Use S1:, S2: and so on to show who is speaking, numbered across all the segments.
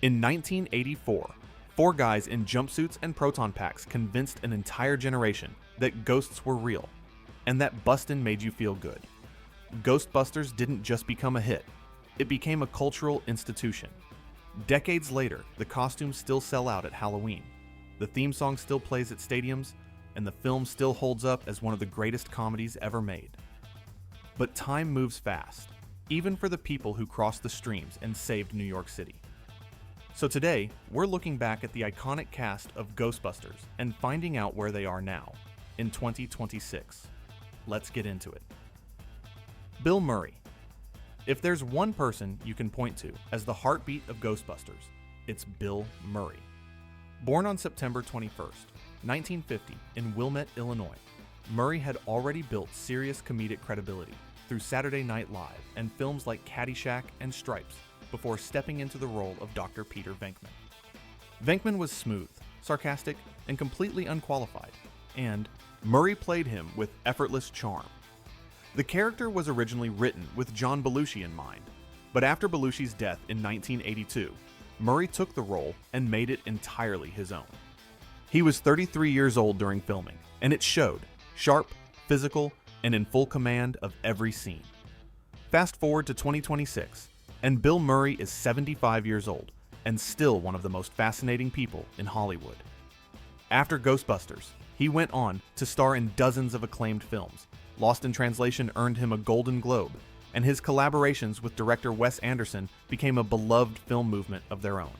S1: In 1984, four guys in jumpsuits and proton packs convinced an entire generation that ghosts were real, and that bustin' made you feel good. Ghostbusters didn't just become a hit, it became a cultural institution. Decades later, the costumes still sell out at Halloween, the theme song still plays at stadiums, and the film still holds up as one of the greatest comedies ever made. But time moves fast, even for the people who crossed the streams and saved New York City. So today, we're looking back at the iconic cast of Ghostbusters and finding out where they are now, in 2026. Let's get into it. Bill Murray. If there's one person you can point to as the heartbeat of Ghostbusters, it's Bill Murray. Born on September 21st, 1950, in Wilmette, Illinois, Murray had already built serious comedic credibility through Saturday Night Live and films like Caddyshack and Stripes before stepping into the role of Dr. Peter Venkman. Venkman was smooth, sarcastic, and completely unqualified, and Murray played him with effortless charm. The character was originally written with John Belushi in mind, but after Belushi's death in 1982, Murray took the role and made it entirely his own. He was 33 years old during filming, and it showed, sharp, physical, and in full command of every scene. Fast forward to 2026, and Bill Murray is 75 years old, and still one of the most fascinating people in Hollywood. After Ghostbusters, he went on to star in dozens of acclaimed films. Lost in Translation earned him a Golden Globe, and his collaborations with director Wes Anderson became a beloved film movement of their own.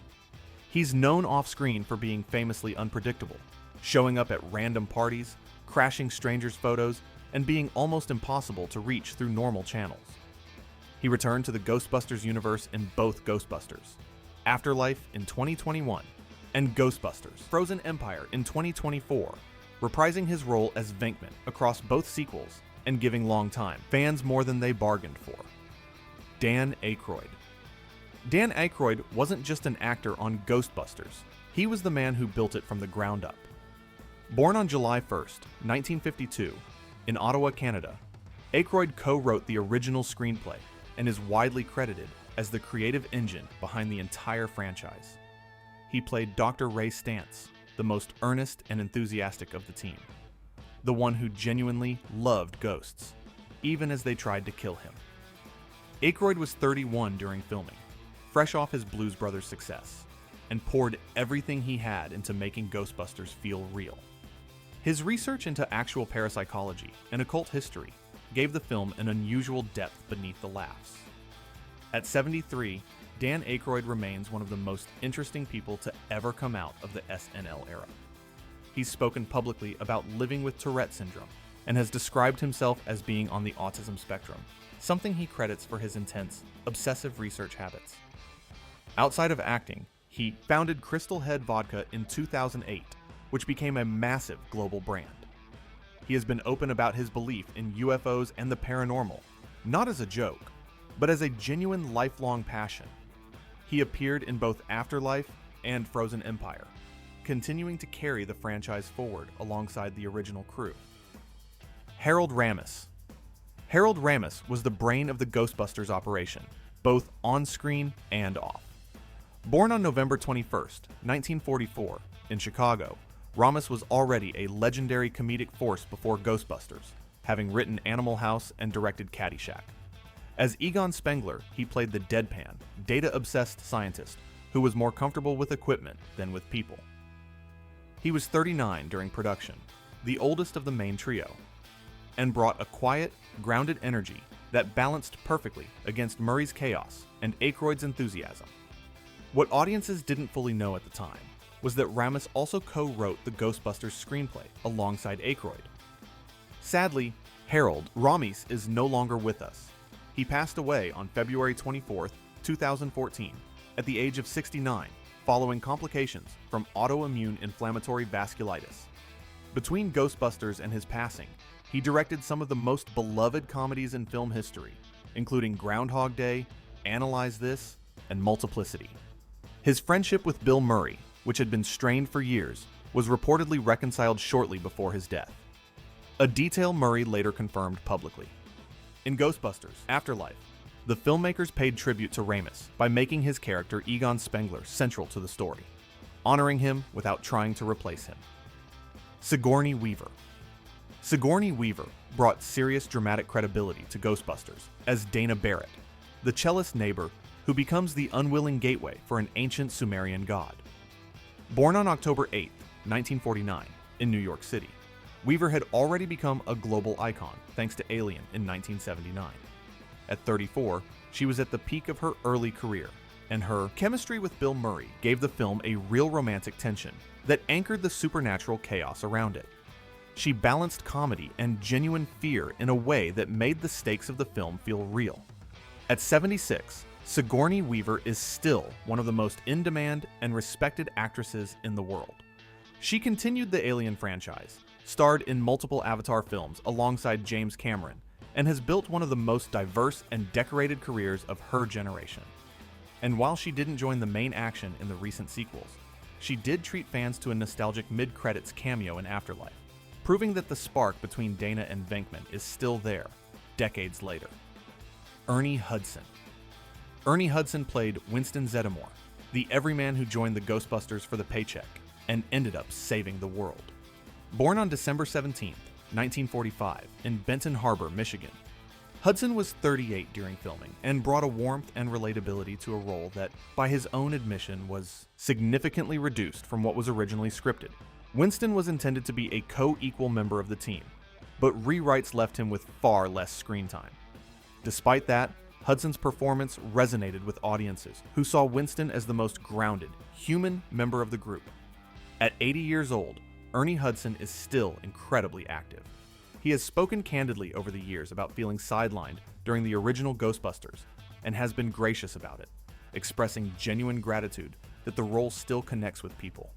S1: He's known off-screen for being famously unpredictable, showing up at random parties, crashing strangers' photos, and being almost impossible to reach through normal channels. He returned to the Ghostbusters universe in both Ghostbusters, Afterlife in 2021, and Ghostbusters: Frozen Empire in 2024, reprising his role as Venkman across both sequels and giving longtime fans more than they bargained for. Dan Aykroyd. Dan Aykroyd wasn't just an actor on Ghostbusters, he was the man who built it from the ground up. Born on July 1st, 1952, in Ottawa, Canada, Aykroyd co-wrote the original screenplay and is widely credited as the creative engine behind the entire franchise. He played Dr. Ray Stantz, the most earnest and enthusiastic of the team, the one who genuinely loved ghosts, even as they tried to kill him. Aykroyd was 31 during filming, fresh off his Blues Brothers success, and poured everything he had into making Ghostbusters feel real. His research into actual parapsychology and occult history gave the film an unusual depth beneath the laughs. At 73, Dan Aykroyd remains one of the most interesting people to ever come out of the SNL era. He's spoken publicly about living with Tourette syndrome and has described himself as being on the autism spectrum, something he credits for his intense, obsessive research habits. Outside of acting, he founded Crystal Head Vodka in 2008, which became a massive global brand. He has been open about his belief in UFOs and the paranormal, not as a joke, but as a genuine lifelong passion. He appeared in both Afterlife and Frozen Empire, continuing to carry the franchise forward alongside the original crew. Harold Ramis. Harold Ramis was the brain of the Ghostbusters operation, both on-screen and off. Born on November 21st, 1944, in Chicago, Ramis was already a legendary comedic force before Ghostbusters, having written Animal House and directed Caddyshack. As Egon Spengler, he played the deadpan, data-obsessed scientist who was more comfortable with equipment than with people. He was 39 during production, the oldest of the main trio, and brought a quiet, grounded energy that balanced perfectly against Murray's chaos and Aykroyd's enthusiasm. What audiences didn't fully know at the time was that Ramis also co-wrote the Ghostbusters screenplay alongside Aykroyd. Sadly, Harold Ramis is no longer with us. He passed away on February 24th, 2014, at the age of 69, following complications from autoimmune inflammatory vasculitis. Between Ghostbusters and his passing, he directed some of the most beloved comedies in film history, including Groundhog Day, Analyze This, and Multiplicity. His friendship with Bill Murray, which had been strained for years, was reportedly reconciled shortly before his death, a detail Murray later confirmed publicly. In Ghostbusters: Afterlife, The filmmakers paid tribute to Ramis by making his character Egon Spengler central to the story, honoring him without trying to replace him. Sigourney Weaver. Sigourney Weaver brought serious dramatic credibility to Ghostbusters as Dana Barrett, the cellist neighbor who becomes the unwilling gateway for an ancient Sumerian god. Born on October 8, 1949, in New York City, Weaver had already become a global icon thanks to Alien in 1979. At 34, she was at the peak of her early career, and her chemistry with Bill Murray gave the film a real romantic tension that anchored the supernatural chaos around it. She balanced comedy and genuine fear in a way that made the stakes of the film feel real. At 76, Sigourney Weaver is still one of the most in-demand and respected actresses in the world. She continued the Alien franchise, starred in multiple Avatar films alongside James Cameron, and has built one of the most diverse and decorated careers of her generation. And while she didn't join the main action in the recent sequels, she did treat fans to a nostalgic mid-credits cameo in Afterlife, proving that the spark between Dana and Venkman is still there, decades later. Ernie Hudson. Ernie Hudson played Winston Zeddemore, the everyman who joined the Ghostbusters for the paycheck and ended up saving the world. Born on December 17, 1945, in Benton Harbor, Michigan, Hudson was 38 during filming and brought a warmth and relatability to a role that, by his own admission, was significantly reduced from what was originally scripted. Winston was intended to be a co-equal member of the team, but rewrites left him with far less screen time. Despite that, Hudson's performance resonated with audiences who saw Winston as the most grounded, human member of the group. At 80 years old, Ernie Hudson is still incredibly active. He has spoken candidly over the years about feeling sidelined during the original Ghostbusters and has been gracious about it, expressing genuine gratitude that the role still connects with people.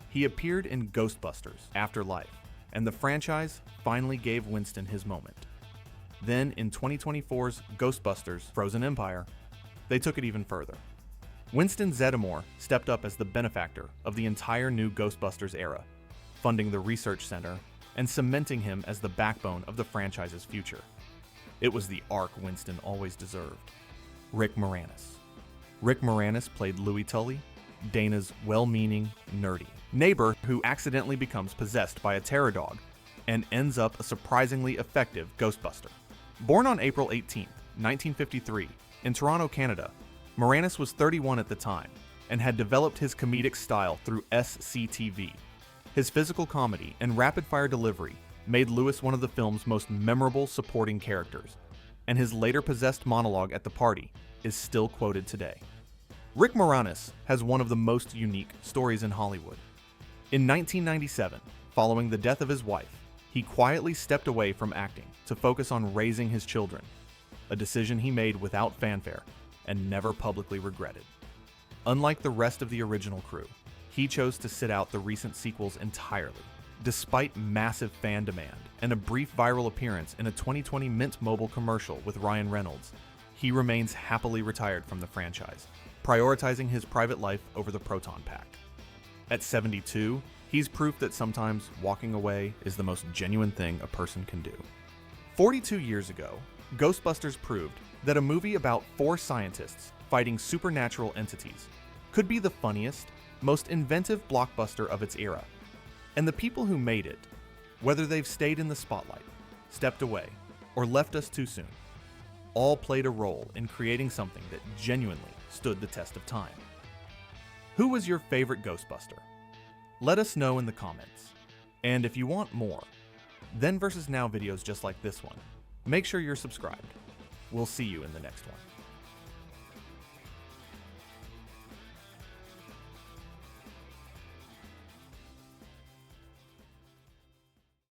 S1: He appeared in Ghostbusters Afterlife, and the franchise finally gave Winston his moment. Then, in 2024's Ghostbusters Frozen Empire, they took it even further. Winston Zeddemore stepped up as the benefactor of the entire new Ghostbusters era, funding the research center and cementing him as the backbone of the franchise's future. It was the arc Winston always deserved. Rick Moranis. Rick Moranis played Louis Tully, Dana's well-meaning, nerdy neighbor who accidentally becomes possessed by a terror dog and ends up a surprisingly effective Ghostbuster. Born on April 18, 1953, in Toronto, Canada, Moranis was 31 at the time and had developed his comedic style through SCTV. His physical comedy and rapid-fire delivery made Louis one of the film's most memorable supporting characters, and his later possessed monologue at the party is still quoted today. Rick Moranis has one of the most unique stories in Hollywood. In 1997, following the death of his wife, he quietly stepped away from acting to focus on raising his children, a decision he made without fanfare and never publicly regretted. Unlike the rest of the original crew, he chose to sit out the recent sequels entirely. Despite massive fan demand and a brief viral appearance in a 2020 Mint Mobile commercial with Ryan Reynolds, he remains happily retired from the franchise, prioritizing his private life over the proton pack. At 72, he's proof that sometimes walking away is the most genuine thing a person can do. 42 years ago, Ghostbusters proved that a movie about 4 scientists fighting supernatural entities could be the funniest, most inventive blockbuster of its era. And the people who made it, whether they've stayed in the spotlight, stepped away, or left us too soon, all played a role in creating something that genuinely stood the test of time. Who was your favorite Ghostbuster? Let us know in the comments. And if you want more, Then vs. Now videos just like this one, make sure you're subscribed. We'll see you in the next one.